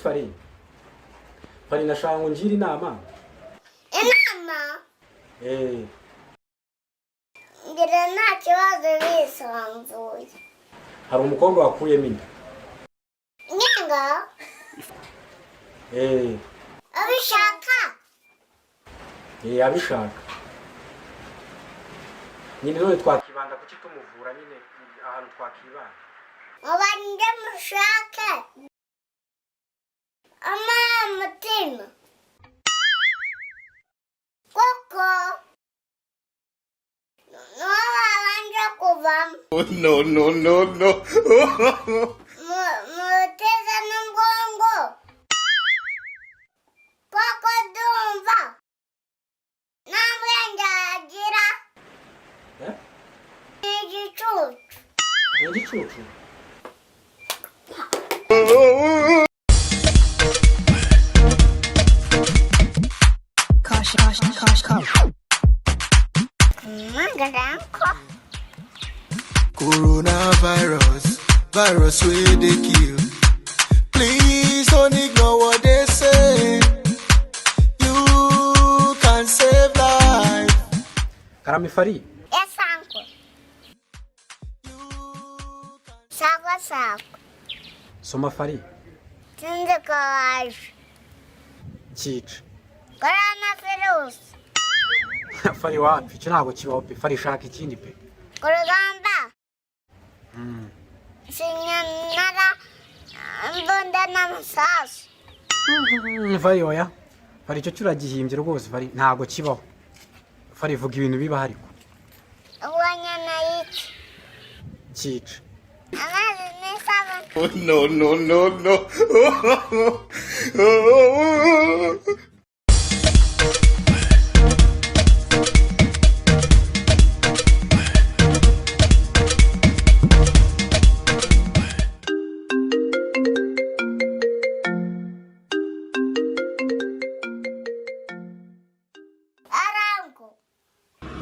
Yes, Farida. Farida ndashaka ngo ngire inama. Inama? Ngira nta kibazo bisanzuye. Hari umukobwa wakuyemo inda. Nyanga? Abishaka? Abishaka. Nyine none twakibanda kuki tumuvura nyine ahantu twakibanda. Mubanje mushake. Mutima. Koko. Wabanje kuvamo. No. Muteze n'ubwongo. Koko dumva. Nta bwenge agira. Ni igicucu. Caution. Coronavirus, virus where they kill. Please don't ignore what they say. You can save life. Karame Farida. Yes, uncle. Sako. Soma Farida. Sinzi ko waje. Cyica. Coronavirus. Farida wapi? Icyo ntabwo kibaho pe. Farida shaka ikindi pe. Kurugamba. Sinyanara mbunda n'amasasu. Farida oya. Farida icyo cyuragihimbye rwose Farida ntabwo kibaho. Farida vuga ibintu biba hariko. Uwanyana iki? Cyica. Amazi n'isabune. No.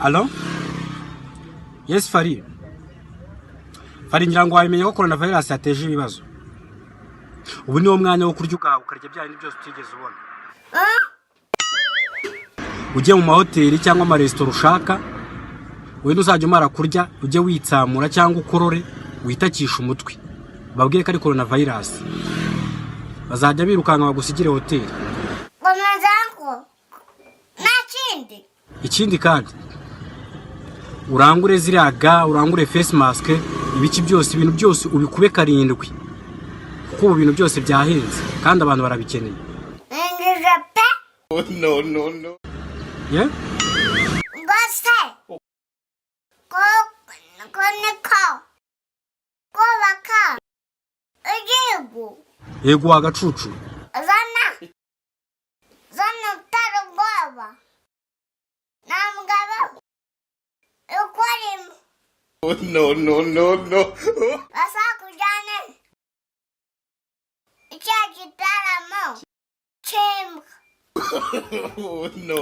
Allo? Yes, Farida. Farida ngira ngo wamenye ko coronavirus yateje ibibazo. Ubu ni wo mwanya wo kurya ukarya bya bindi byose utigeze ubona. Ujye mu mahoteli cyangwa amaresitora ushaka, wenda uzajya umara kurya, ujye witsamura cyangwa ukorore, witakisha umutwe. Babwiye ko ari coronavirus. Bazajya birukanka bagusigire hoteli. Komezanko. Nakindi. Ikindi kandi urangure ziriya ga, urangure face mask, ibiki byose, ibintu byose ubikube 7 kuko ubu bintu byose byahenze kandi abantu barabikeneye. Ngije pe. No. Yeah? Basta. Ko baka. Yego agacucu. Zana utari ubwoba. Namugabo. No. Basakujyane. Icya gitaramo. Chembwa. No.